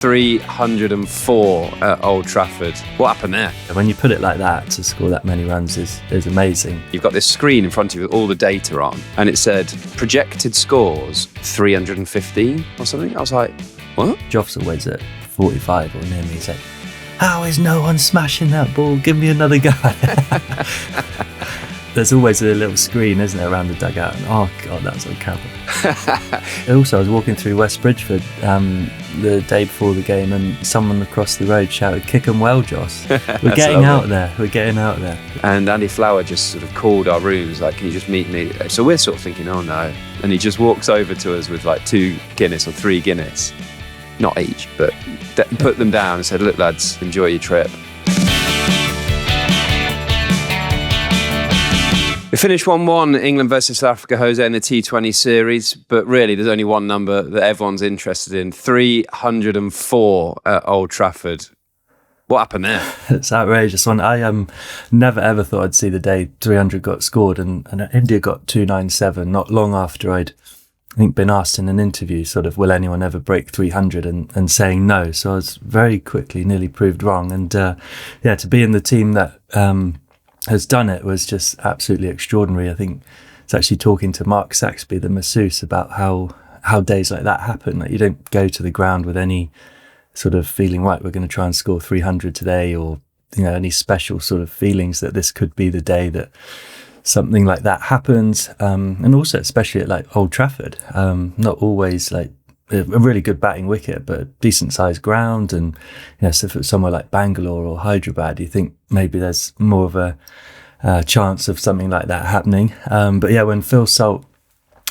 304 at Old Trafford. What happened there? When you put it like that, to score that many runs is amazing. You've got this screen in front of you with all the data on, and it said projected scores 315 or something. I was like, what? Jos always at 45 or near me. He's like, how is no one smashing that ball? Give me another go. There's always a little screen, isn't there, around the dugout? And, oh, God, that's uncanny. Also, I was walking through West Bridgeford the day before the game, and someone across the road shouted, "Kick 'em well, Jos." We're getting out there. We're getting out there. And Andy Flower just sort of called our rooms, like, can you just meet me? So we're sort of thinking, oh, no. And he just walks over to us with like 2 Guinness or 3 Guinness. Not each, but put them down and said, look, lads, enjoy your trip. We finished 1-1, England versus South Africa, Jose, in the T20 series, but really there's only one number that everyone's interested in, 304 at Old Trafford. What happened there? It's outrageous. I never ever thought I'd see the day 300 got scored, and India got 297 not long after I'd, I think, been asked in an interview, sort of, will anyone ever break 300, and saying no. So I was very quickly nearly proved wrong. And to be in the team that has done it was just absolutely extraordinary. I think it's actually talking to Mark Saxby, the masseuse, about how days like that happen. Like, you don't go to the ground with any sort of feeling, right, we're going to try and score 300 today, or, you know, any special sort of feelings that this could be the day that something like that happens. And also, especially at like Old Trafford, not always like a really good batting wicket, but a decent sized ground. And, you know, so if it's somewhere like Bangalore or Hyderabad, you think maybe there's more of a chance of something like that happening. But yeah, when Phil Salt,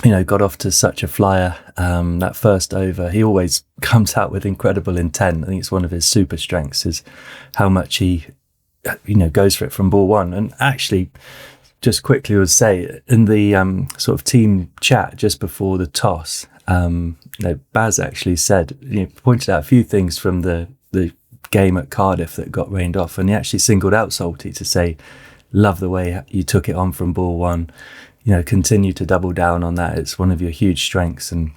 you know, got off to such a flyer, that first over, he always comes out with incredible intent. I think it's one of his super strengths, is how much he, you know, goes for it from ball one. And actually, just quickly would say, in the sort of team chat just before the toss, you know, Baz actually said, you know, pointed out a few things from the game at Cardiff that got rained off, and he actually singled out Salty to say, love the way you took it on from ball one, you know, continue to double down on that. It's one of your huge strengths, and,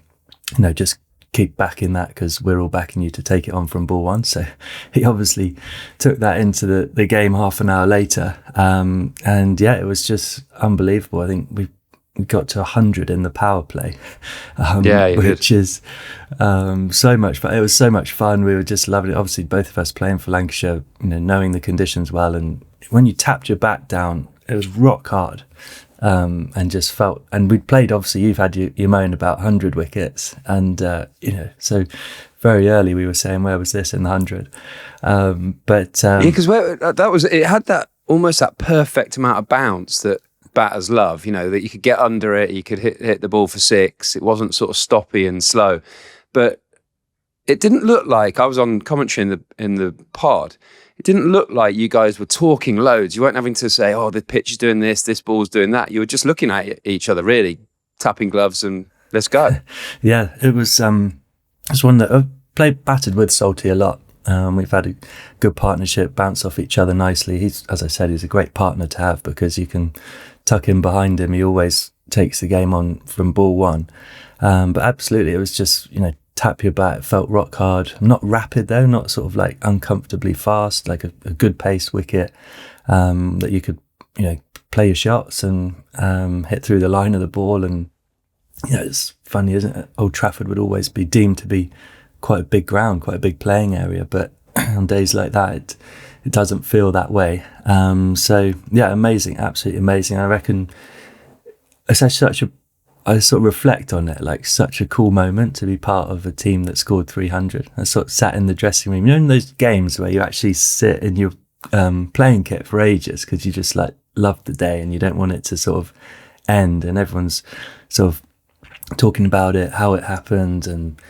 you know, just keep backing that, because we're all backing you to take it on from ball one. So he obviously took that into the game half an hour later. And yeah, it was just unbelievable. I think we got to 100 in the power play, which is so much fun. It was so much fun. We were just loving it. Obviously, both of us playing for Lancashire, you know, knowing the conditions well. And when you tapped your bat down, it was rock hard. And just felt, and we'd played, obviously you've had your moan about 100 wickets, and you know, so very early we were saying, where was this in the 100? Because that was, it had that almost that perfect amount of bounce that batters love, you know, that you could get under it, you could hit the ball for 6. It wasn't sort of stoppy and slow, but it didn't look like, I was on commentary in the pod, it didn't look like you guys were talking loads. You weren't having to say, oh, the pitch is doing this ball's doing that. You were just looking at each other, really, tapping gloves and let's go. Yeah, it was one that I've batted with Salty a lot. We've had a good partnership, bounce off each other nicely. He's, as I said, he's a great partner to have, because you can tuck him behind him. He always takes the game on from ball one. But absolutely, it was just, you know, tap your bat. It felt rock hard, not rapid though, not sort of like uncomfortably fast, like a good paced wicket that you could, you know, play your shots and hit through the line of the ball. And, you know, it's funny, isn't it? Old Trafford would always be deemed to be quite a big ground, quite a big playing area, but on days like that, it doesn't feel that way. So yeah, amazing, absolutely amazing. I reckon it's I sort of reflect on it like such a cool moment to be part of a team that scored 300. I sort of sat in the dressing room, you know, in those games where you actually sit in your playing kit for ages, because you just like love the day and you don't want it to sort of end, and everyone's sort of talking about it, how it happened, and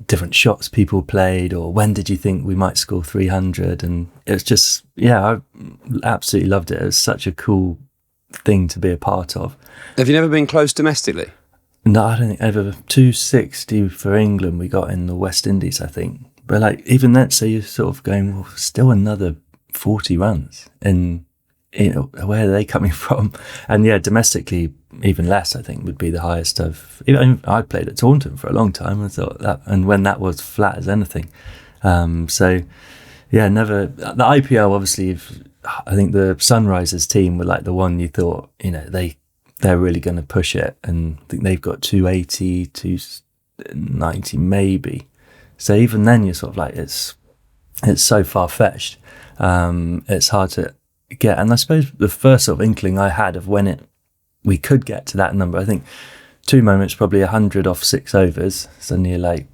different shots people played, or when did you think we might score 300? And it was just, yeah, I absolutely loved it. It was such a cool thing to be a part of. Have you never been close domestically? No, I don't think ever. 260 for England we got in the West Indies, I think. But like, even then, so you're sort of going, well, still another 40 runs in where are they coming from? And yeah, domestically, even less, I think, would be the highest I played at Taunton for a long time. I thought that, and when that was flat as anything. So yeah, never, the IPL, obviously, I think the Sunrisers team were like the one you thought, they're really going to push it. And I think they've got 280, 290 maybe. So even then you're sort of like, it's so far-fetched. It's hard to get. And I suppose the first sort of inkling I had of when we could get to that number, I think 2 moments, probably 100 off 6 overs. So you're like,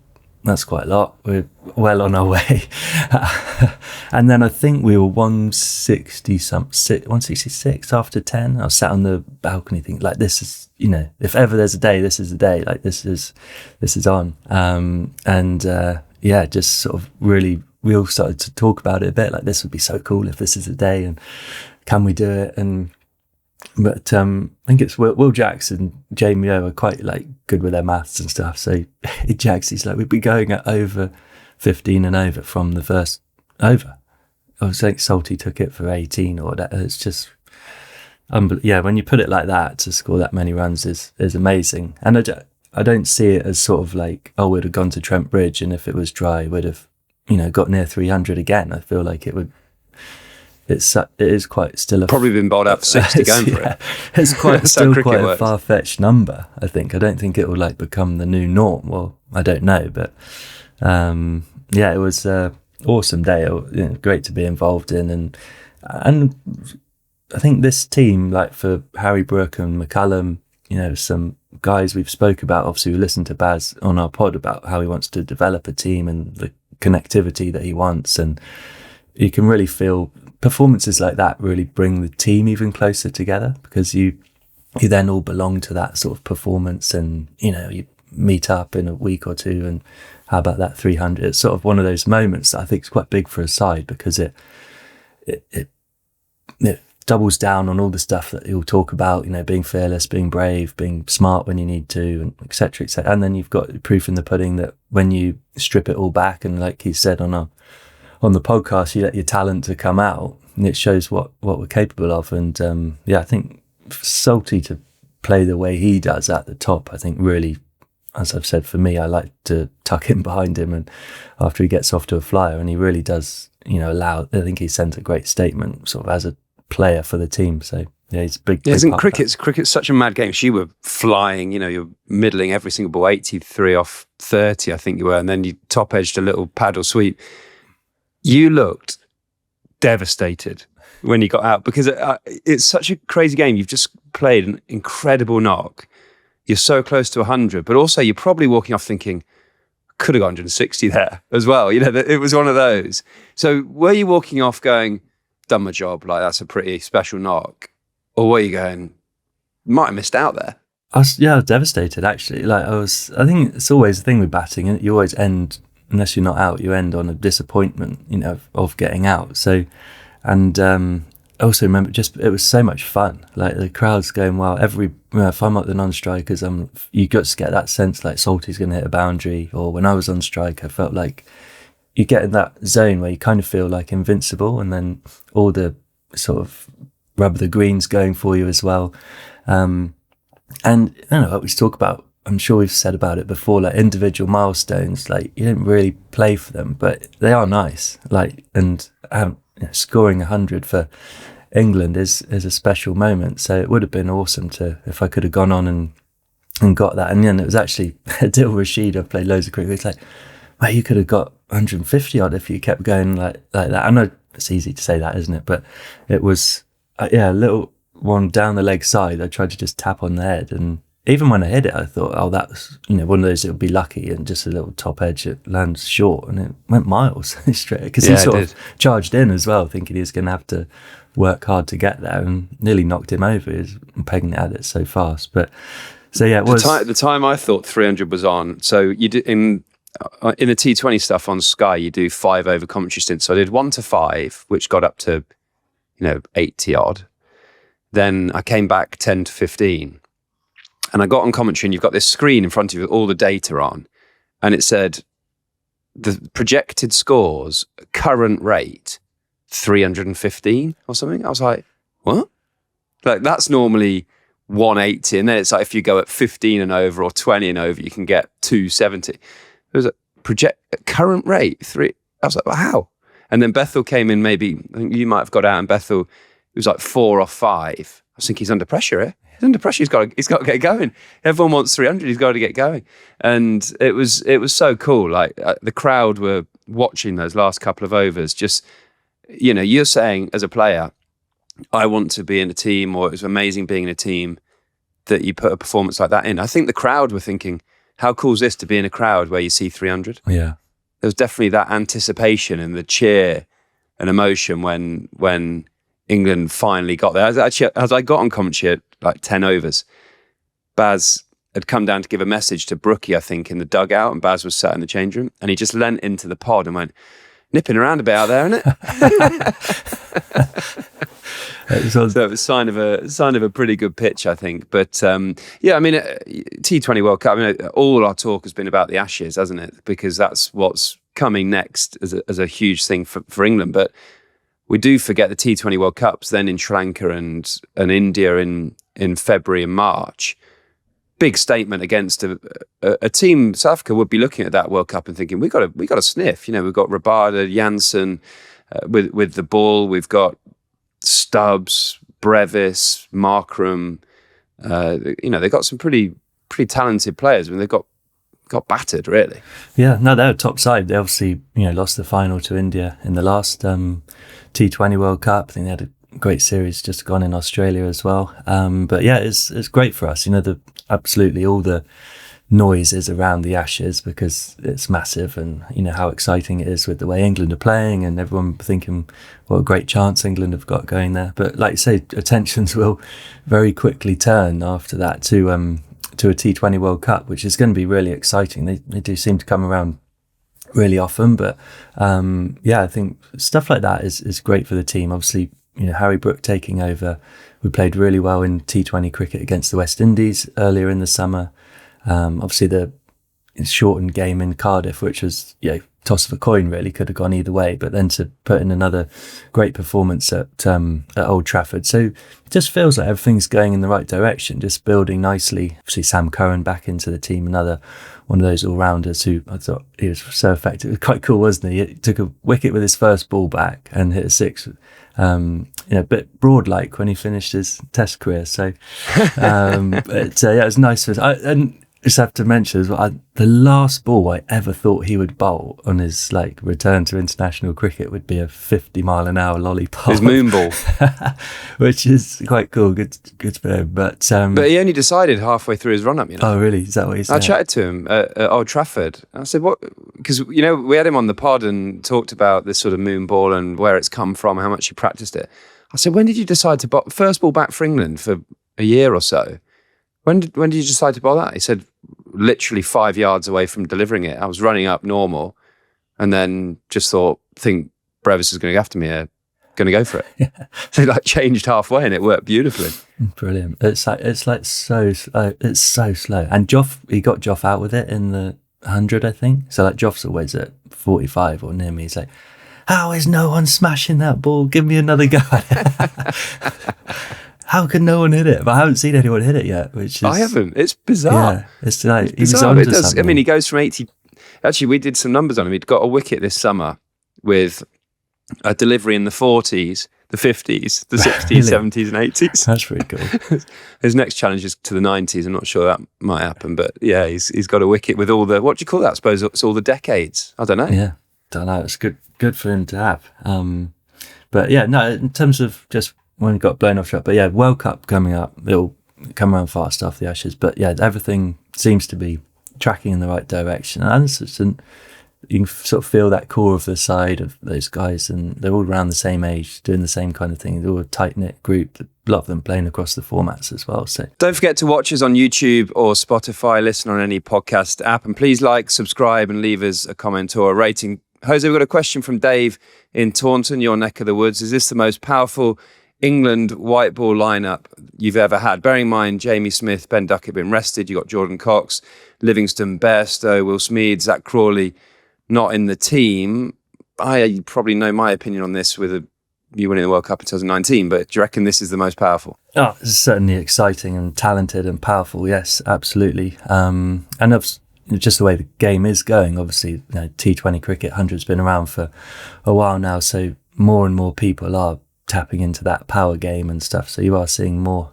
that's quite a lot. We're well on our way. And then I think we were 166 after 10. I was sat on the balcony thinking, like, this is, if ever there's a day, this is the day. Like, this is on. Yeah, just sort of really, we all started to talk about it a bit. Like, this would be so cool if this is a day, and can we do it? But I think it's Will Jackson, Jamie O are quite like good with their maths and stuff. So he's like, we'd be going at over 15 and over from the first over. I was think Salty took it for 18 or that. It's just, yeah, when you put it like that, to score that many runs is amazing. And I don't see it as sort of like, oh, we'd have gone to Trent Bridge, and if it was dry, we'd have, got near 300 again. I feel like it is quite still probably been bowled out for 60 going for it. It's still quite a far-fetched number, I think. I don't think it will like become the new norm. Well, I don't know, but yeah, it was an awesome day. Great to be involved in, and I think this team, like for Harry Brook and McCullum, some guys we've spoke about. Obviously, we listened to Baz on our pod about how he wants to develop a team and the connectivity that he wants, and you can really feel performances like that really bring the team even closer together, because you then all belong to that sort of performance, and you meet up in a week or two, and how about that 300? It's sort of one of those moments that I think is quite big for a side, because it doubles down on all the stuff that you'll talk about, being fearless, being brave, being smart when you need to, and et cetera, et cetera. And then you've got proof in the pudding that when you strip it all back, and like he said on the podcast, you let your talent to come out, and it shows what we're capable of. And yeah, I think Salty to play the way he does at the top, I think really, as I've said, for me, I like to tuck in behind him, and after he gets off to a flyer, and he really does, I think he sent a great statement sort of as a player for the team. So yeah, he's a big. Yeah, isn't cricket's such a mad game? You were flying, you're middling every single ball, 83 off 30, I think you were, and then you top edged a little paddle sweep. You looked devastated when you got out, because it's such a crazy game. You've just played an incredible knock. You're so close to 100, but also you're probably walking off thinking, could have got 160 there as well. It was one of those. So were you walking off going, done my job, like that's a pretty special knock? Or were you going, might have missed out there? I was devastated actually. I think it's always the thing with batting, you always end, unless you're not out, you end on a disappointment, of getting out. So, and I also remember it was so much fun. Like the crowd's going wild. If I'm at the non-strikers, you got to get that sense like Salty's going to hit a boundary. Or when I was on strike, I felt like you get in that zone where you kind of feel like invincible, and then all the sort of rubber the greens going for you as well. And I don't know what we talk about. I'm sure we've said about it before, like individual milestones, like you don't really play for them, but they are nice. Like, and scoring 100 for England is a special moment. So it would have been awesome if I could have gone on and got that. And then it was actually Adil Rashid, I've played loads of cricket. It's like, mate, you could have got 150 odd if you kept going like that. I know it's easy to say that, isn't it? But it was, a little one down the leg side. I tried to just tap on the head, and even when I hit it, I thought, oh, that's, one of those, it would be lucky, and just a little top edge, it lands short, and it went miles straight, because he sort of charged in as well, thinking he was going to have to work hard to get there, and nearly knocked him over. He was pegging at it so fast. But so yeah, it was the time I thought 300 was on. So you did in the T20 stuff on Sky, you do 5 over commentary stints. So I did 1 to 5, which got up to 80 odd. Then I came back 10 to 15. And I got on commentary, and you've got this screen in front of you with all the data on. And it said, the projected scores, current rate, 315 or something. I was like, what? Like that's normally 180, and then it's like if you go at 15 and over or 20 and over, you can get 270. It was a current rate 3. I was like, well, how? And then Bethel came in. Maybe I think you might have got out, and Bethel, it was like 4 or 5. I think he's under pressure here. He's under pressure. He's got to get going. Everyone wants 300. He's got to get going. And it was so cool. Like the crowd were watching those last couple of overs. Just, you know, you're saying as a player, I want to be in a team, or it was amazing being in a team that you put a performance like that in. I think the crowd were thinking, how cool is this to be in a crowd where you see 300? Yeah. There was definitely that anticipation and the cheer and emotion when England finally got there. As I got on commentary at like 10 overs, Baz had come down to give a message to Brookie, I think, in the dugout, and Baz was sat in the change room, and he just leant into the pod and went, nipping around a bit out there, isn't it? So it was a sign of a pretty good pitch, I think. But yeah, I mean, T20 World Cup. I mean, all our talk has been about the Ashes, hasn't it? Because that's what's coming next as a huge thing for England. But we do forget the T20 World Cups then in Sri Lanka and India in February and March. Big statement against a team. South Africa would be looking at that World Cup and thinking, we got a sniff. You know, we've got Rabada, Janssen with the ball. We've got Stubbs, Brevis, Markram. You know, they've got some pretty talented players. I mean, they've got battered, really. Yeah, no, they're a top side. They obviously, you know, lost the final to India in the last T20 World Cup. I think they had a great series just gone in Australia as well. But yeah, it's great for us. You know, absolutely all the noise is around the Ashes because it's massive, and you know how exciting it is with the way England are playing, and everyone thinking what a great chance England have got going there. But like you say, attentions will very quickly turn after that to a T20 World Cup, which is going to be really exciting. They do seem to come around really often, but yeah, I think stuff like that is great for the team. Obviously, you know, Harry Brook taking over. We played really well in T20 cricket against the West Indies earlier in the summer. Obviously the shortened game in Cardiff, which was, you know, toss of a coin, really could have gone either way, but then to put in another great performance at Old Trafford. So it just feels like everything's going in the right direction, just building nicely. Obviously Sam Curran back into the team, another one of those all-rounders who I thought he was so effective. It was quite cool, wasn't he? He took a wicket with his first ball back and hit a 6. You know, a bit broad-like when he finished his Test career. So, but yeah, it was nice. And just have to mention as well, the last ball I ever thought he would bowl on his like return to international cricket would be a 50-mile-an-hour lollipop. His moonball, which is quite cool. Good for him. But he only decided halfway through his run-up. You know. Oh, really? Is that what he said? I chatted to him at Old Trafford. I said, "What?" Because you know we had him on the pod and talked about this sort of moonball and where it's come from, how much he practiced it. I said, "When did you decide to bowl first ball back for England for a year or so? When did you decide to bowl that?" He said, literally 5 yards away from delivering it. I was running up normal and then just think Brevis is going to go after me here, going to go for it. Yeah. So he like changed halfway and it worked beautifully. Brilliant. It's like so slow. It's so slow. And he got Joff out with it in the 100, I think. So like Joff's always at 45 or near me. He's like, how is no one smashing that ball? Give me another go at it. How can no one hit it? But I haven't seen anyone hit it yet, which is... I haven't. It's bizarre. Yeah, it's like... It's bizarre. It does. I mean, he goes from 80... Actually, we did some numbers on him. He'd got a wicket this summer with a delivery in the 40s, the 50s, the 60s, really? 70s and 80s. That's pretty cool. His next challenge is to the 90s. I'm not sure that might happen, but yeah, he's got a wicket with all the... What do you call that? I suppose it's all the decades. I don't know. Yeah, don't know. It's good for him to have. But yeah, no, in terms of just... when he got blown off track. But yeah, World Cup coming up, it'll come around fast after the Ashes. But yeah, everything seems to be tracking in the right direction. And you can sort of feel that core of the side of those guys, and they're all around the same age, doing the same kind of thing. They're all a tight-knit group, a lot of them playing across the formats as well. So don't forget to watch us on YouTube or Spotify, listen on any podcast app, and please like, subscribe, and leave us a comment or a rating. Jose, we've got a question from Dave in Taunton, your neck of the woods. Is this the most powerful England white ball lineup you've ever had? Bearing in mind Jamie Smith, Ben Duckett been rested, you got Jordan Cox, Livingston, Bairstow, Will Smead, Zach Crawley not in the team. I probably know my opinion on this with you winning the World Cup in 2019, but do you reckon this is the most powerful? Oh, it's certainly exciting and talented and powerful. Yes, absolutely. And just the way the game is going, obviously, T20 cricket, 100's been around for a while now, so more and more people are tapping into that power game and stuff. So you are seeing more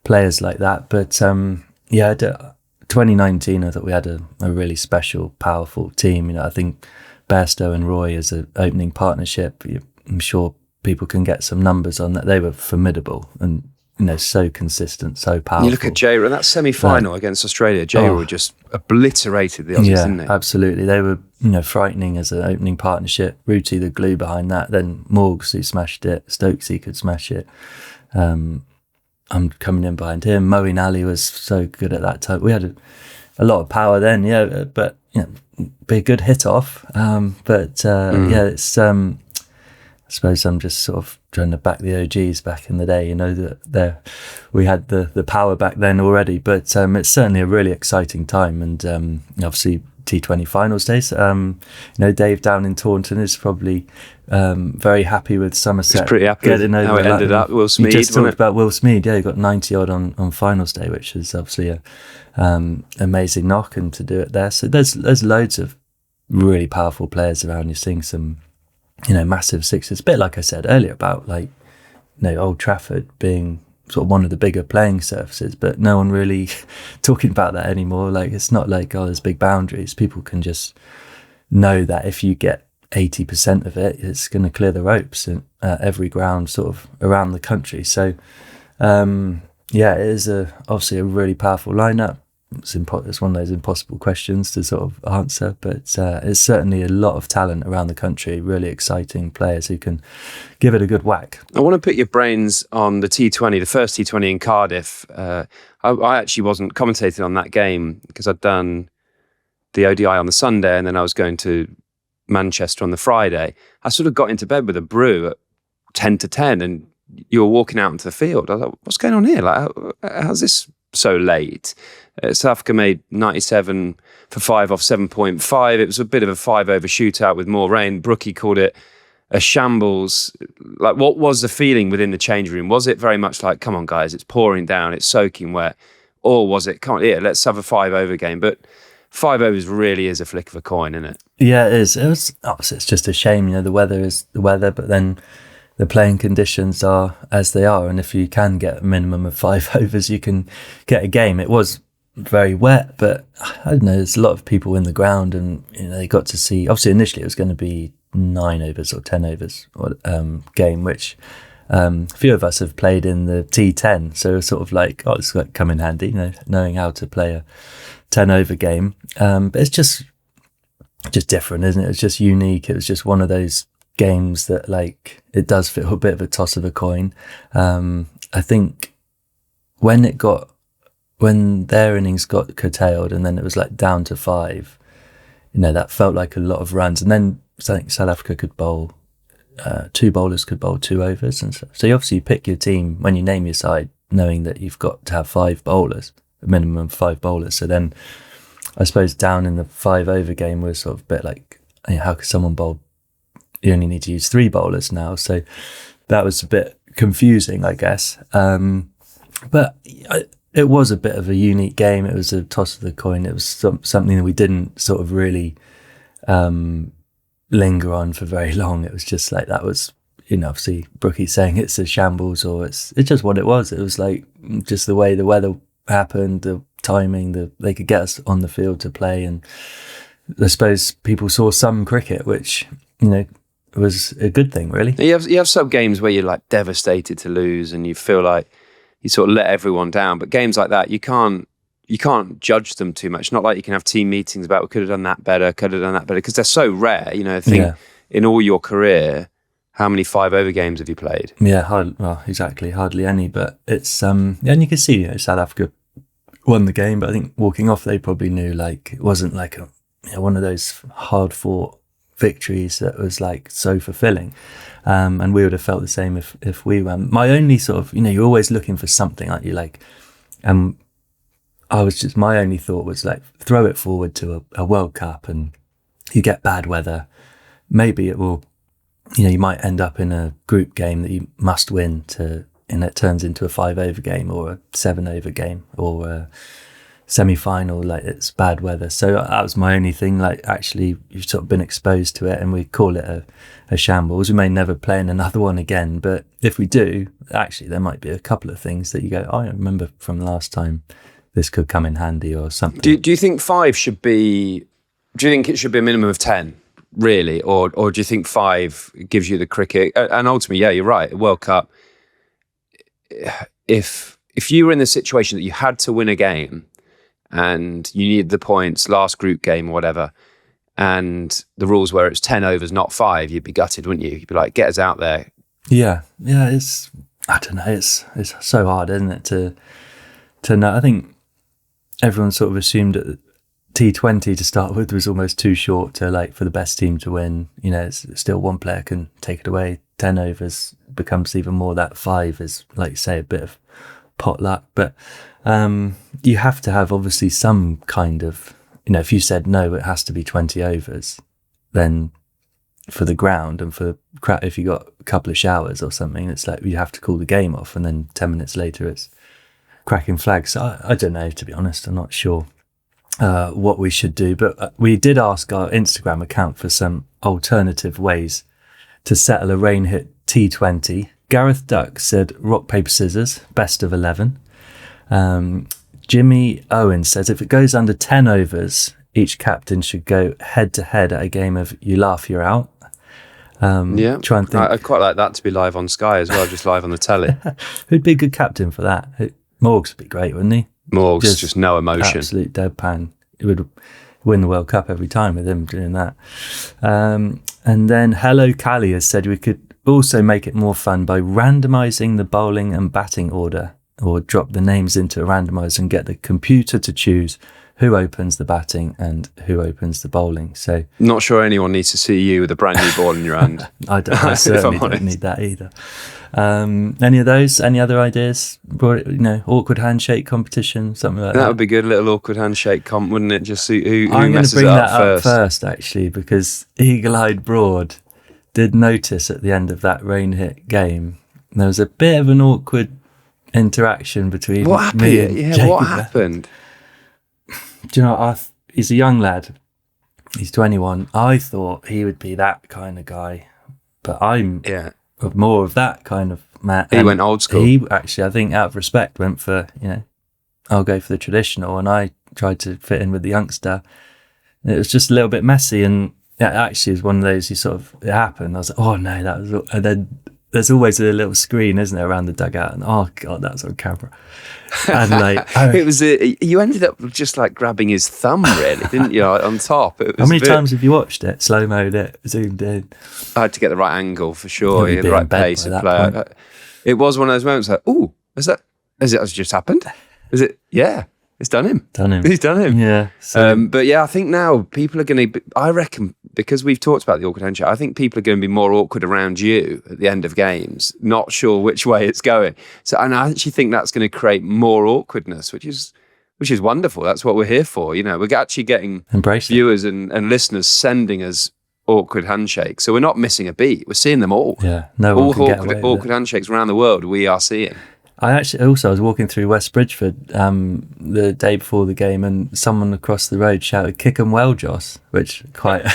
players like that. But 2019, I thought we had a really special, powerful team. I think Bairstow and Roy as an opening partnership, I'm sure people can get some numbers on that. They were formidable and so consistent, so powerful. You look at J. That semi-final against Australia, J. just obliterated the Aussies, didn't they? Absolutely. They were frightening as an opening partnership. Rooty, the glue behind that. Then Morgs, who smashed it. Stokesy could smash it. I'm coming in behind him. Moeen Ali was so good at that time. We had a lot of power then, but be a good hit off. It's I suppose I'm just sort of trying to back the OGs back in the day, that we had the power back then already. But it's certainly a really exciting time, and obviously T20 finals days. Dave down in Taunton is probably very happy with Somerset. He's pretty happy with how it ended up. Will Smead, you just talked about Will Smead. Yeah, he got 90 odd on finals day, which is obviously a amazing knock, and to do it there. So there's loads of really powerful players around. You're seeing some massive sixes. A bit like I said earlier about Old Trafford being sort of one of the bigger playing surfaces, but no one really talking about that anymore. It's not like, there's big boundaries. People can just know that if you get 80% of it, it's going to clear the ropes in every ground sort of around the country. So it is obviously a really powerful lineup. It's one of those impossible questions to sort of answer, but it's certainly a lot of talent around the country, really exciting players who can give it a good whack. I want to put your brains on the T20, the first T20 in Cardiff. I actually wasn't commentating on that game because I'd done the ODI on the Sunday and then I was going to Manchester on the Friday. I sort of got into bed with a brew at 10 to 10 and you were walking out into the field. I was like, what's going on here? How's this so late? South Africa made 97 for 5 off 7.5. It was a bit of a 5-over shootout with more rain. Brookie called it a shambles. What was the feeling within the change room? Was it very much like, come on guys, it's pouring down, it's soaking wet? Or was it, come on, let's have a 5-over game? But 5 overs really is a flick of a coin, isn't it? Yeah, it is. It's just a shame, the weather is the weather, but then the playing conditions are as they are. And if you can get a minimum of 5 overs, you can get a game. It was very wet, but I don't know, there's a lot of people in the ground and they got to see, obviously initially it was going to be 9 overs or 10 overs game, which a few of us have played in the T10, so it's sort of like, it's like come in handy, knowing how to play a 10 over game. But it's just different, isn't it? It's just unique. It was just one of those games that it does feel a bit of a toss of a coin. I think when their innings got curtailed and then it was down to 5, that felt like a lot of runs. And then I think South Africa could bowl, 2 bowlers could bowl 2 overs and stuff. So you obviously pick your team when you name your side, knowing that you've got to have 5 bowlers, a minimum of 5 bowlers. So then I suppose down in the 5-over game was sort of a bit like, how could someone bowl? You only need to use 3 bowlers now. So that was a bit confusing, I guess. But it was a bit of a unique game. It was a toss of the coin. It was something that we didn't sort of really linger on for very long. It was just that was, obviously Brookie saying it's a shambles, or it's just what it was. It was just the way the weather happened, the timing, they could get us on the field to play. And I suppose people saw some cricket, which, was a good thing, really. You have some games where you're devastated to lose and you feel like you sort of let everyone down, but games like that you can't judge them too much. Not like you can have team meetings about, we could have done that better, because they're so rare. I think in all your career, how many 5-over games have you played? Yeah, exactly, hardly any. But it's and you can see South Africa won the game, but I think walking off they probably knew it wasn't one of those hard fought victories that was so fulfilling, and we would have felt the same if we won. My only sort of, you're always looking for something, aren't you? My only thought was throw it forward to a World Cup and you get bad weather, maybe it will you might end up in a group game that you must win and it turns into a 5-over game or a 7-over game or a semi-final, like it's bad weather. So that was my only thing. Like, actually, you've sort of been exposed to it, and we call it a shambles. We may never play in another one again, but if we do, actually, there might be a couple of things that you go, I remember from last time, this could come in handy or something. Do you think 5 should be? Do you think it should be a minimum of 10? Really, or do you think 5 gives you the cricket? And ultimately, yeah, you're right. World Cup. If you were in the situation that you had to win a game and you needed the points, last group game or whatever, and the rules were it's 10 overs, not 5, you'd be gutted, wouldn't you? You'd be like, get us out there. Yeah. It's, I don't know. It's so hard, isn't it, to know? I think everyone sort of assumed that T20 to start with was almost too short for the best team to win. It's still one player can take it away. 10 overs becomes even more. That 5 is, like you say, a bit of potluck. But you have to have obviously some kind of, if you said no, it has to be 20 overs, then for the ground and for if you got a couple of showers or something, it's like you have to call the game off, and then 10 minutes later it's cracking flags. So I don't know, to be honest. I'm not sure what we should do, but we did ask our Instagram account for some alternative ways to settle a rain hit T20. Gareth Duck said rock, paper, scissors, best of 11. Jimmy Owen says if it goes under 10 overs, each captain should go head to head at a game of you laugh, you're out. Yeah, try and think. I'd quite like that to be live on Sky as well, just live on the telly. Who'd be a good captain for that? Morgs would be great, wouldn't he? Morgs, just no emotion. Absolute deadpan. He would win the World Cup every time with him doing that. And then Hello Callie has said we could also make it more fun by randomising the bowling and batting order, or drop the names into a randomizer and get the computer to choose who opens the batting and who opens the bowling. So, not sure anyone needs to see you with a brand new ball in your hand. I certainly don't need that either. Any of those? Any other ideas? Awkward handshake competition, something like that. That would be good. A little awkward handshake comp, wouldn't it? Just see who I'm going to bring that up first, actually, because Eagle-Eyed Broad did notice at the end of that rain hit game there was a bit of an awkward interaction between me and Jacob. What happened? Do you know, he's a young lad. He's 21. I thought he would be that kind of guy, but I'm more of that kind of man. He went old school. He actually, I think, out of respect, went for, I'll go for the traditional, and I tried to fit in with the youngster. And it was just a little bit messy, and it actually was one of those it happened. I was like, oh no, that was, and then there's always a little screen, isn't there, around the dugout, and oh god, that was on camera. And it was you ended up just grabbing his thumb, really, didn't you, on top? How many times have you watched it, slow-moed it, zoomed in? I had to get the right angle for sure. You had the right pace of play. It was one of those moments has it just happened? Is it? Yeah, it's done him. He's done him. Yeah. So. But yeah, I think now people are going to, I reckon, because we've talked about the awkward handshake, I think people are going to be more awkward around you at the end of games, not sure which way it's going. So, and I actually think that's going to create more awkwardness, which is wonderful. That's what we're here for. We're actually getting viewers and listeners sending us awkward handshakes. So we're not missing a beat. We're seeing them all. Yeah. No one can get away with awkward handshakes around the world we are seeing. I was walking through West Bridgeford the day before the game, and someone across the road shouted, "Kick 'em well, Jos," which I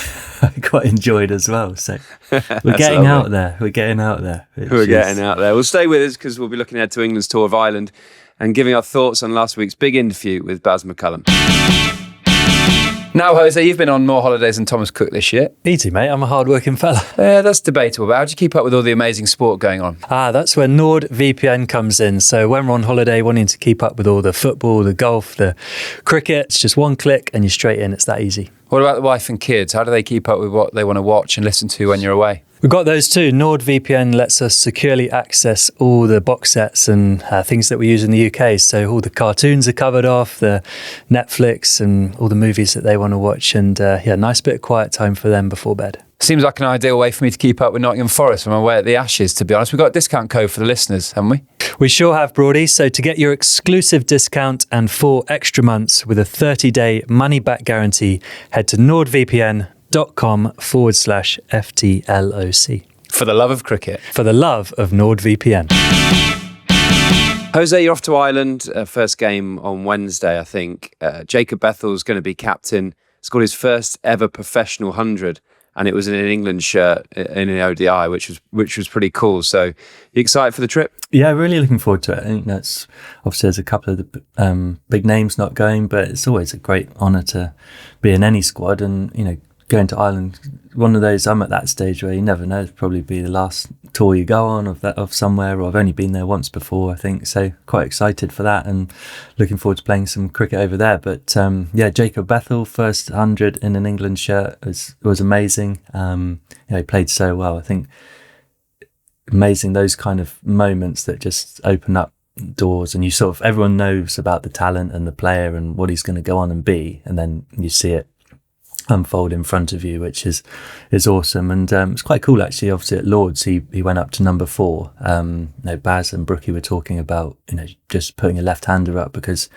quite enjoyed as well. So we're getting out there. We're getting out there. We'll stay with us because we'll be looking ahead to England's tour of Ireland and giving our thoughts on last week's big interview with Baz McCullum. Now, Jose, you've been on more holidays than Thomas Cook this year. Easy, mate. I'm a hard-working fella. Yeah, that's debatable. But how do you keep up with all the amazing sport going on? That's where NordVPN comes in. So when we're on holiday, wanting to keep up with all the football, the golf, the cricket, it's just one click and you're straight in. It's that easy. What about the wife and kids? How do they keep up with what they want to watch and listen to when you're away? We've got those too. NordVPN lets us securely access all the box sets and things that we use in the UK. So all the cartoons are covered off, the Netflix and all the movies that they want to watch. And nice bit of quiet time for them before bed. Seems like an ideal way for me to keep up with Nottingham Forest when I'm away at the Ashes, to be honest. We've got a discount code for the listeners, haven't we? We sure have, Broady. So to get your exclusive discount and 4 extra months with a 30-day money-back guarantee, head to nordvpn.com/FTLOC. For the love of cricket. For the love of NordVPN. Jose, you're off to Ireland. First game on Wednesday, I think. Jacob Bethel's going to be captain. Scored his first ever professional 100, and it was in an England shirt in an ODI, which was pretty cool. So, you excited for the trip? Yeah, really looking forward to it. I think that's obviously there's a couple of the big names not going, but it's always a great honour to be in any squad, and going to Ireland, one of those, I'm at that stage where you never know, it'll probably be the last tour you go on of somewhere, or I've only been there once before, I think, so quite excited for that and looking forward to playing some cricket over there. But Jacob Bethel, first 100 in an England shirt was amazing. He played so well. I think amazing, those kind of moments that just open up doors, and you sort of, everyone knows about the talent and the player and what he's going to go on and be, and then you see it unfold in front of you, which is awesome. And it's quite cool actually. Obviously at Lords he went up to number 4. Baz and Broady were talking about just putting a left-hander up because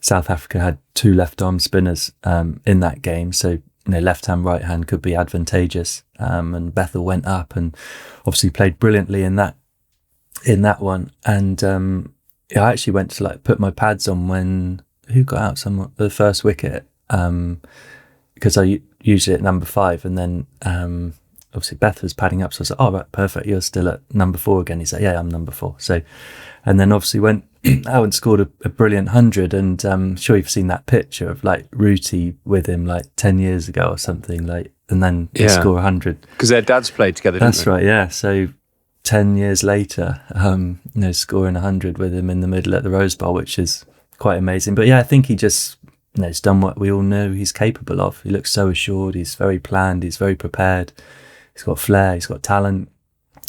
South Africa had 2 left-arm spinners in that game, so left hand right hand could be advantageous, and Bethel went up and obviously played brilliantly in that one. And I actually went to put my pads on when who got out the first wicket, because I usually at number 5, and then obviously Beth was padding up, so I was like, oh right, perfect, you're still at number 4 again. He's like, yeah, I'm number 4. So, and then obviously went out and scored a brilliant 100, and I'm sure you've seen that picture of Rooty with him 10 years ago or something, and then they score 100. Because their dads played together, didn't That's they? right, yeah. So 10 years later, scoring 100 with him in the middle at the Rose Bowl, which is quite amazing. But yeah, I think he just he's done what we all know he's capable of. He looks so assured. He's very planned. He's very prepared. He's got flair. He's got talent.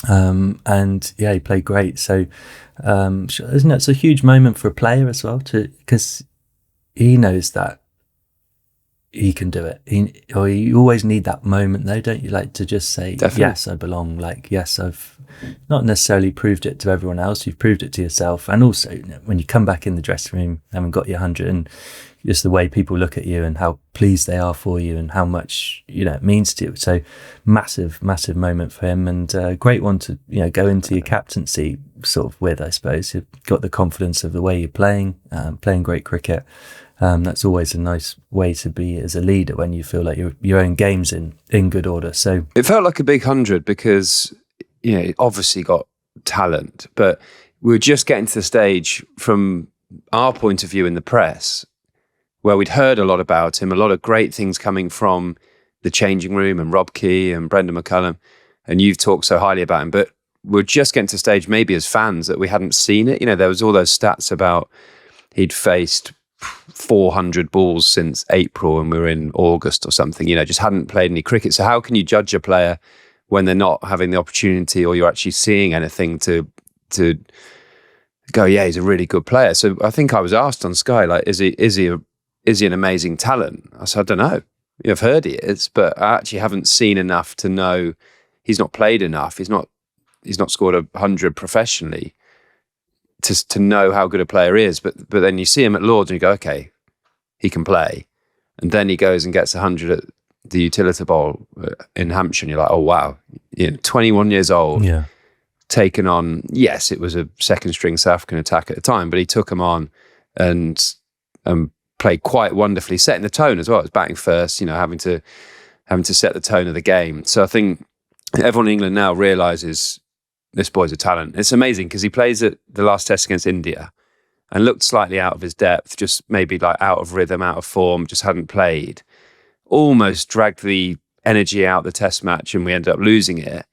And yeah, he played great. So, isn't it? It's a huge moment for a player as well, because he knows that he can do it. You always need that moment, though, don't you? To just say, Definitely. Yes, I belong. Yes, I've not necessarily proved it to everyone else. You've proved it to yourself. And also, when you come back in the dressing room, having got your 100, and just the way people look at you and how pleased they are for you and how much it means to you. So massive moment for him, and a great one to go into your captaincy sort of with, I suppose. You've got the confidence of the way you're playing great cricket. That's always a nice way to be as a leader, when you feel like your own game's in good order. So it felt like a big 100 because obviously got talent, but we were just getting to the stage from our point of view in the press where we'd heard a lot about him, a lot of great things coming from the changing room and Rob Key and Brendan McCullum, and you've talked so highly about him, but we're just getting to the stage maybe as fans that we hadn't seen it. There was all those stats about he'd faced 400 balls since April and we were in August or something, just hadn't played any cricket. So how can you judge a player when they're not having the opportunity, or you're actually seeing anything to go, yeah, he's a really good player? So I think I was asked on Sky, is he an amazing talent? I said, I don't know. I've heard he is, but I actually haven't seen enough to know. He's not played enough. He's not scored 100 professionally to know how good a player is. But then you see him at Lords and you go, okay, he can play. And then he goes and gets 100 at the Utility Bowl in Hampshire, and you're like, oh wow, 21 years old, taken on. Yes, it was a second string South African attack at the time, but he took him on and played quite wonderfully, setting the tone as well. It was batting first, having to set the tone of the game. So I think everyone in England now realises this boy's a talent. It's amazing because he plays at the last test against India and looked slightly out of his depth, just maybe out of rhythm, out of form, just hadn't played. Almost dragged the energy out the test match and we ended up losing it.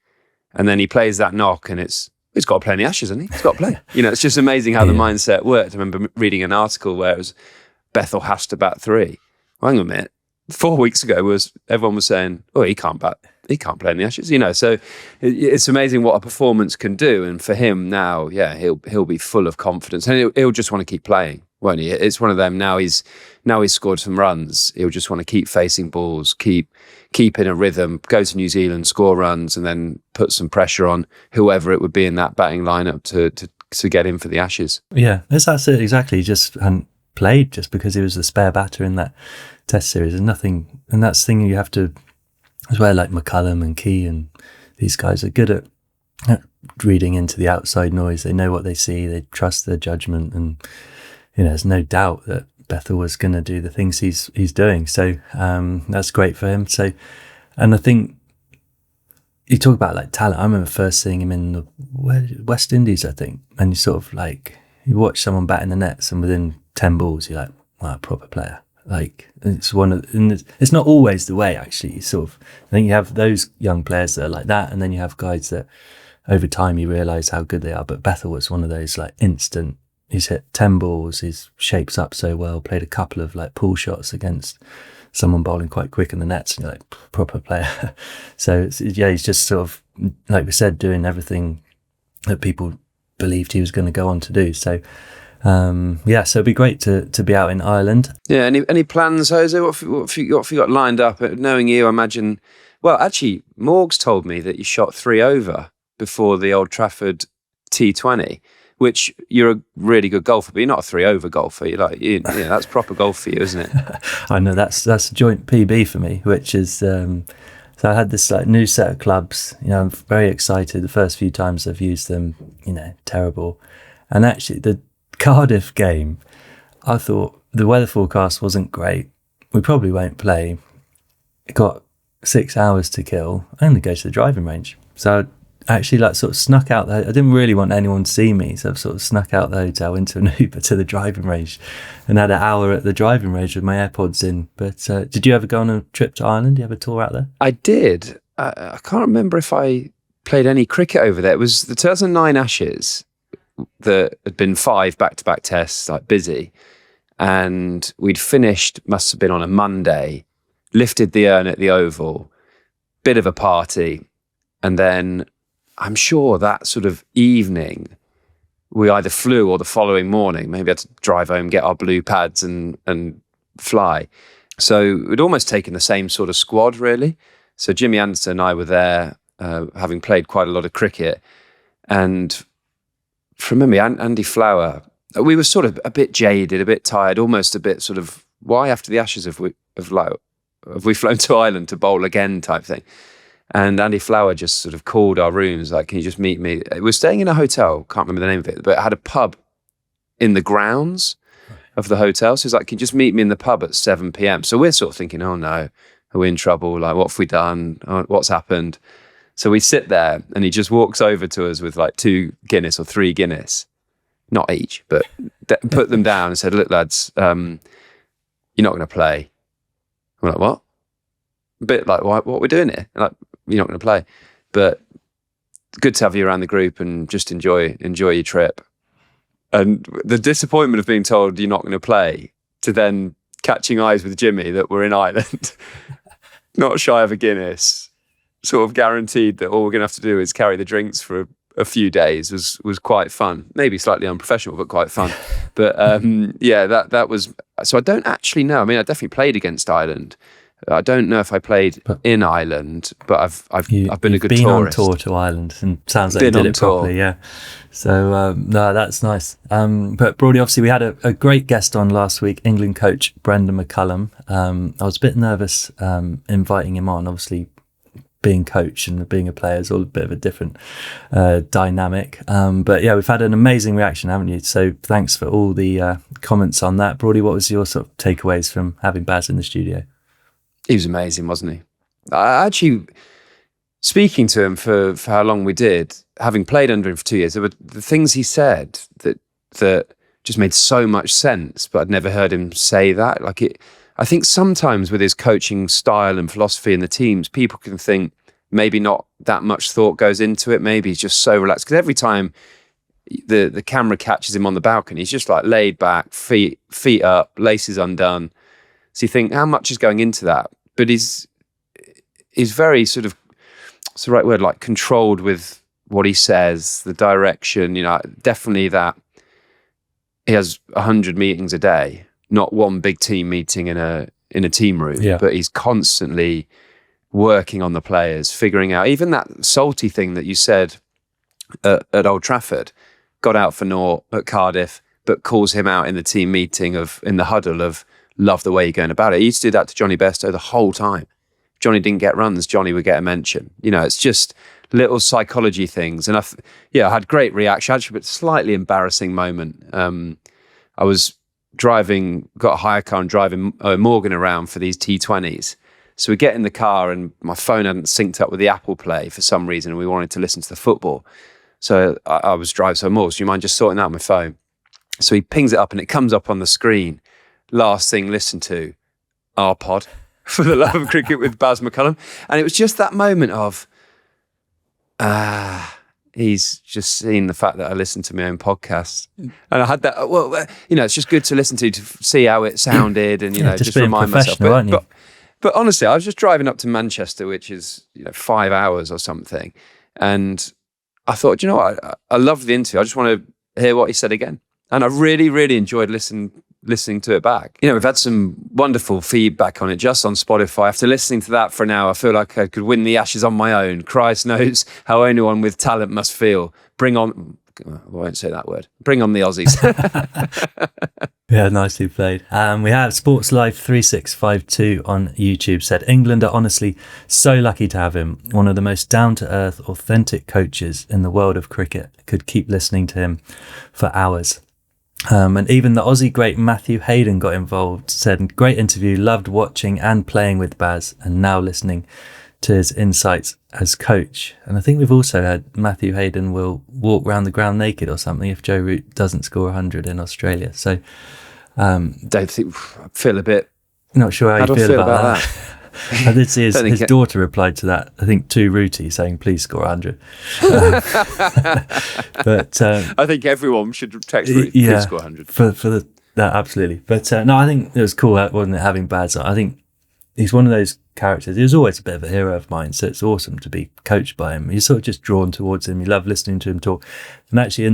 And then he plays that knock and he's got to play in the Ashes, hasn't he? He's got to play. It's just amazing how the mindset worked. I remember reading an article where it was Bethel has to bat 3. Well, hang on a minute. 4 weeks ago everyone was saying, oh, he can't play in the Ashes, So it's amazing what a performance can do. And for him now, he'll be full of confidence and he'll just want to keep playing, won't he? It's one of them. Now he's scored some runs. He'll just want to keep facing balls, keep in a rhythm, go to New Zealand, score runs, and then put some pressure on whoever it would be in that batting lineup to get in for the Ashes. Yeah, that's it exactly. He just hadn't played just because he was the spare batter in that Test series, and that's the thing you have to as well. Like McCullum and Key and these guys are good at reading into the outside noise. They know what they see. They trust their judgment, and there's no doubt that Bethel was going to do the things he's doing. So that's great for him. So, and I think you talk about like talent. I remember first seeing him in the West Indies, I think, and you sort of like you watch someone bat in the nets, and within 10 balls, you're like, wow, proper player. Like it's it's not always the way actually. You sort of, I think you have those young players that are like that, and then you have guys that over time you realise how good they are. But Bethel was one of those like instant. He's hit 10 balls. He's shapes up so well. Played a couple of like pull shots against someone bowling quite quick in the nets, and you're like proper player. So he's just sort of like we said, doing everything that people believed he was going to go on to do. So. So it'd be great to be out in Ireland. Yeah. Any plans, Jose? What have you got lined up? Knowing you, I imagine. Well, actually, Morgs told me that you shot 3 over before the Old Trafford T20, which you're a really good golfer, but you're not a 3 over golfer. You're like, that's proper golf for you, isn't it? I know that's a joint PB for me, which is. So I had this like new set of clubs. I'm very excited. The first few times I've used them, terrible, and actually the Cardiff game, I thought the weather forecast wasn't great. We probably won't play. Got 6 hours to kill. I only go to the driving range. So I actually like sort of snuck out there. I didn't really want anyone to see me, so I've sort of snuck out the hotel into an Uber to the driving range and had an hour at the driving range with my AirPods in. But did you ever go on a trip to Ireland? Did you have a tour out there? I did. I can't remember if I played any cricket over there. It was the 2009 Ashes. That had been 5 back-to-back tests, like busy, and we'd finished, must have been on a Monday, lifted the urn at the Oval, bit of a party, and then I'm sure that sort of evening we either flew or the following morning, maybe had to drive home, get our blue pads and fly. So we'd almost taken the same sort of squad really. So Jimmy Anderson and I were there, having played quite a lot of cricket, and from memory, Andy Flower, we were sort of a bit jaded, a bit tired, almost a bit sort of, why after the Ashes have we flown to Ireland to bowl again type thing? And Andy Flower just sort of called our rooms, like, can you just meet me? We were staying in a hotel, can't remember the name of it, but it had a pub in the grounds of the hotel. So he's like, can you just meet me in the pub at 7 p.m? So we're sort of thinking, oh no, are we in trouble? Like, what have we done? What's happened? So we sit there and he just walks over to us with like 2 Guinness or 3 Guinness, not each, but put them down and said, look, lads, you're not going to play. We're like, what? A bit like, what are we doing here? Like, you're not going to play. But good to have you around the group and just enjoy your trip. And the disappointment of being told you're not going to play to then catching eyes with Jimmy that we're in Ireland, not shy of a Guinness, sort of guaranteed that all we're going to have to do is carry the drinks for a few days was quite fun. Maybe slightly unprofessional, but quite fun. But that was, so I don't actually know. I mean, I definitely played against Ireland. I don't know if I played in Ireland, but I've been a good tourist. You've been on tour to Ireland, and sounds like you did it properly, yeah. So no, that's nice. But Broady, obviously, we had a great guest on last week, England coach Baz McCullum. I was a bit nervous inviting him on. Obviously, being coach and being a player is all a bit of a different dynamic. But yeah, we've had an amazing reaction, haven't you? So thanks for all the comments on that. Broady, what was your sort of takeaways from having Baz in the studio? He was amazing, wasn't he? I actually, speaking to him for how long we did, having played under him for 2 years, there were the things he said that just made so much sense, but I'd never heard him say that. I think sometimes with his coaching style and philosophy in the teams, people can think maybe not that much thought goes into it. Maybe he's just so relaxed. Because every time the camera catches him on the balcony, he's just like laid back, feet up, laces undone. So you think, how much is going into that? But he's very sort of, what's the right word, like controlled with what he says, the direction, definitely that he has 100 meetings a day, not one big team meeting in a team room, but he's constantly working on the players, figuring out, even that salty thing that you said at Old Trafford, got out for naught at Cardiff, but calls him out in the team meeting in the huddle of, love the way you're going about it. He used to do that to Johnny Besto the whole time. If Johnny didn't get runs, Johnny would get a mention. It's just little psychology things. And I had great reaction, actually, but slightly embarrassing moment. I was driving, got a hire car and driving Morgan around for these T20s. So we get in the car and my phone hadn't synced up with the Apple Play for some reason, and we wanted to listen to the football. So I was driving, so Morgan, do you mind just sorting that on my phone? So he pings it up and it comes up on the screen. Last thing listened to, our pod, For the Love of Cricket with Baz McCullum. And it was just that moment of, he's just seen the fact that I listened to my own podcast. And I had that, it's just good to listen to see how it sounded and, just remind myself. But honestly, I was just driving up to Manchester, which is, 5 hours or something. And I thought, you know what? I loved the interview. I just want to hear what he said again. And I really, really enjoyed listening to it back. We've had some wonderful feedback on it just on Spotify. After listening to that for an hour, I feel like I could win the Ashes on my own. Christ knows how anyone with talent must feel. I won't say that word. Bring on the Aussies. Yeah, nicely played. We have Sports Life 3652 on YouTube said, England are honestly so lucky to have him. One of the most down-to-earth, authentic coaches in the world of cricket. Could keep listening to him for hours. And even the Aussie great Matthew Hayden got involved, said, great interview, loved watching and playing with Baz, and now listening to his insights as coach. And I think we've also had Matthew Hayden will walk around the ground naked or something if Joe Root doesn't score 100 in Australia. So don't think, I feel a bit, not sure how you feel about that. I did see his daughter replied to that, I think, to Rooty, saying, please score 100. But I think everyone should text Rooty, please score 100. That, absolutely. But no, I think it was cool, wasn't it, having Baz on. I think he's one of those characters. He was always a bit of a hero of mine, so it's awesome to be coached by him. You're sort of just drawn towards him. You love listening to him talk. And actually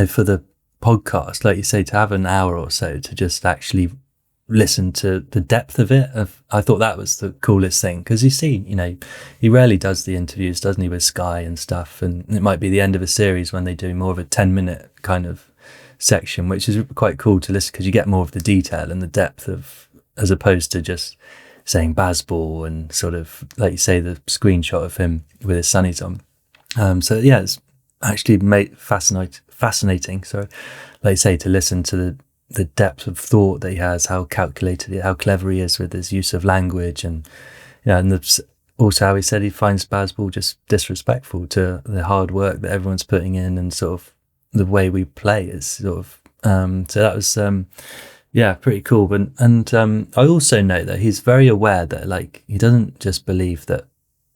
for the podcast, like you say, to have an hour or so to just actually listen to the depth of it, I thought that was the coolest thing, because you see, he rarely does the interviews, doesn't he, with Sky and stuff, and it might be the end of a series when they do more of a 10-minute kind of section, which is quite cool to listen, because you get more of the detail and the depth of, as opposed to just saying Bazball and sort of, like you say, the screenshot of him with his sunnies on. So yeah, it's actually fascinating. So, like you say, to listen to the depth of thought that he has, how calculated, how clever he is with his use of language, and also how he said he finds Bazball just disrespectful to the hard work that everyone's putting in, and sort of the way we play is sort of. So that was pretty cool. And I also know that he's very aware that, like, he doesn't just believe that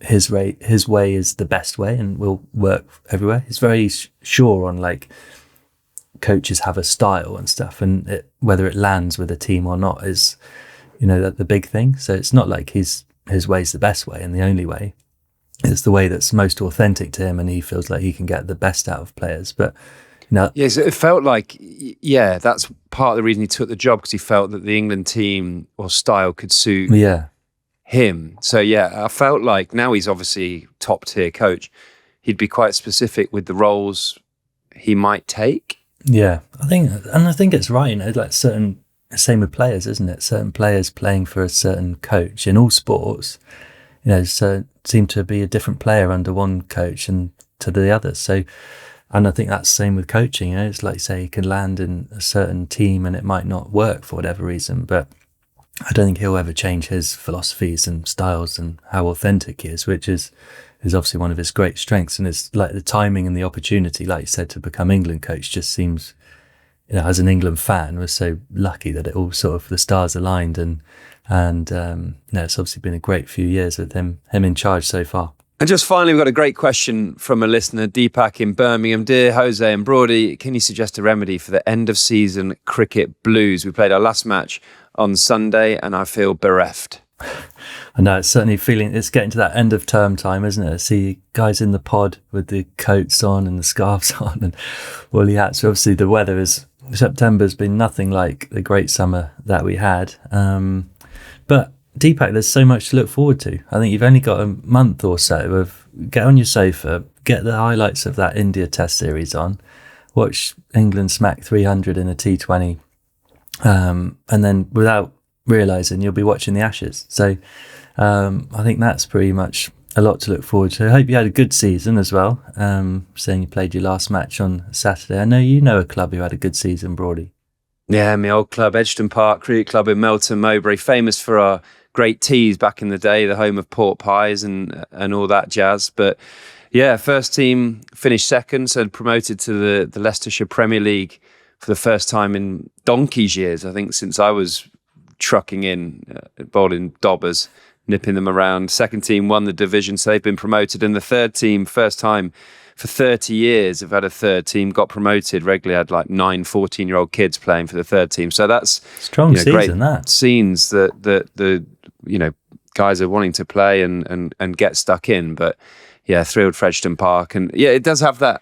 his way is the best way and will work everywhere. He's very sure on, like, coaches have a style and stuff, and whether it lands with a team or not is, that the big thing. So it's not like his way's the best way and the only way. It's the way that's most authentic to him, and he feels like he can get the best out of players. But yes, it felt like, that's part of the reason he took the job, because he felt that the England team or style could suit him. So I felt like now he's obviously top tier coach, he'd be quite specific with the roles he might take. Yeah, I think it's right. Like same with players, isn't it? Certain players playing for a certain coach in all sports, so seem to be a different player under one coach and to the other. So, and I think that's the same with coaching. It's like, say, you can land in a certain team and it might not work for whatever reason, but I don't think he'll ever change his philosophies and styles and how authentic he is, which is obviously one of his great strengths. And it's like the timing and the opportunity, like you said, to become England coach just seems, as an England fan, we're so lucky that it all sort of, the stars aligned, and it's obviously been a great few years with him in charge so far. And just finally, we've got a great question from a listener, Deepak in Birmingham. Dear Jos and Broady, can you suggest a remedy for the end of season cricket blues? We played our last match on Sunday and I feel bereft. I know, it's certainly it's getting to that end of term time, isn't it? I see guys in the pod with the coats on and the scarves on and woolly hats. Obviously the weather September's been nothing like the great summer that we had. But Deepak, there's so much to look forward to. I think you've only got a month or so of get on your sofa, get the highlights of that India Test series on, watch England smack 300 in a T20, and then without realising you'll be watching the Ashes. So I think that's pretty much a lot to look forward to. I hope you had a good season as well. Saying you played your last match on Saturday. I know you know a club who had a good season, Broady. Yeah, my old club, Edgerton Park Cricket Club in Melton Mowbray, famous for our great teas back in the day, the home of pork pies and all that jazz. But yeah, first team finished second, so promoted to the Leicestershire Premier League for the first time in donkey's years, I think, since I was trucking in, bowling dobbers, nipping them around. Second team won the division, so they've been promoted. And the third team, first time for 30 years, have had a third team, got promoted regularly, had like 9 14-year-old kids playing for the third team. So that's strong season, great that. Scenes that the guys are wanting to play and get stuck in. But yeah, thrilled for Edgerton Park. And yeah, it does have that.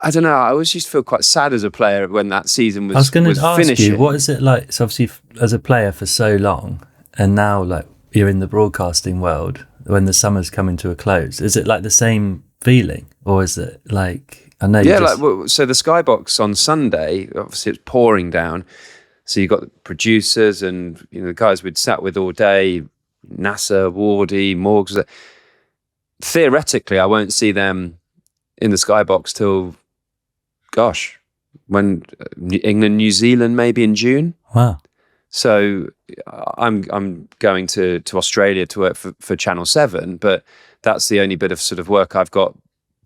I don't know. I always used to feel quite sad as a player when that season was. I was going to ask finishing. you, what is it like? So obviously, as a player for so long, and now like you're in the broadcasting world, when the summer's coming to a close, is it like the same feeling, or is it like I know? Yeah, so the Skybox on Sunday, obviously it's pouring down. So you got the producers and the guys we'd sat with all day, NASA, Wardy, Morgs. Theoretically, I won't see them in the Skybox till, when England, New Zealand, maybe in June. Wow. So I'm going to Australia to work for Channel 7, but that's the only bit of sort of work I've got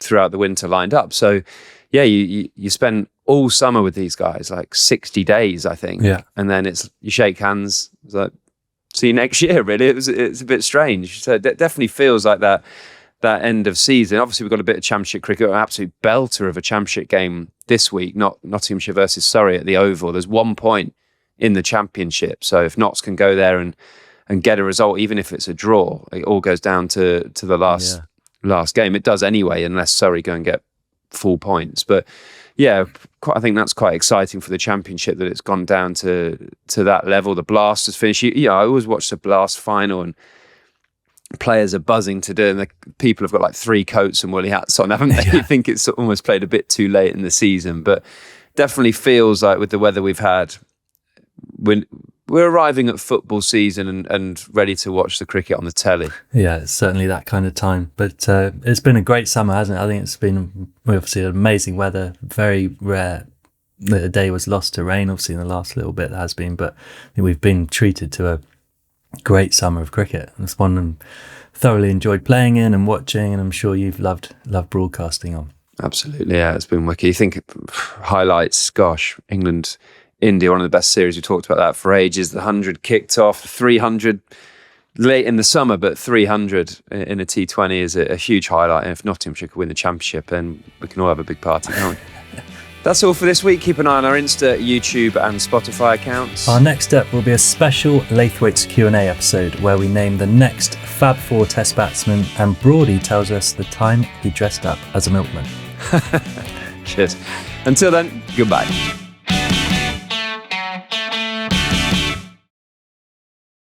throughout the winter lined up. So yeah, you spend all summer with these guys, like 60 days, I think. Yeah. And then you shake hands. It's like, see you next year, really. It's a bit strange. So it definitely feels like that end of season. Obviously, we've got a bit of championship cricket, an absolute belter of a championship game this week, Nottinghamshire versus Surrey at the Oval. There's 1 point in the championship. So if Notts can go there and get a result, even if it's a draw, it all goes down to the last game. It does anyway, unless Surrey go and get full points. But yeah, I think that's quite exciting for the championship that it's gone down to that level. The Blast has finished. I always watch the Blast final and players are buzzing to do, and the people have got like 3 coats and woolly hats on, haven't they? Yeah. You think it's almost played a bit too late in the season, but definitely feels like with the weather we've had, when we're arriving at football season and ready to watch the cricket on the telly. Yeah, it's certainly that kind of time. But it's been a great summer, hasn't it? I think it's been obviously amazing weather, very rare that a day was lost to rain, obviously in the last little bit there has been, but I think we've been treated to a great summer of cricket. It's one I'm thoroughly enjoyed playing in and watching, and I'm sure you've loved broadcasting on. Absolutely, yeah, it's been wicked. You think highlights, England, India, one of the best series. We talked about that for ages. The 100 kicked off, 300 late in the summer, but 300 in a T20 is a huge highlight. And if Nottinghamshire could win the championship, then we can all have a big party, can't we? That's all for this week. Keep an eye on our Insta, YouTube and Spotify accounts. Our next step will be a special Laithwaite's Q&A episode where we name the next Fab Four Test batsman, and Broady tells us the time he dressed up as a milkman. Cheers. Until then, goodbye.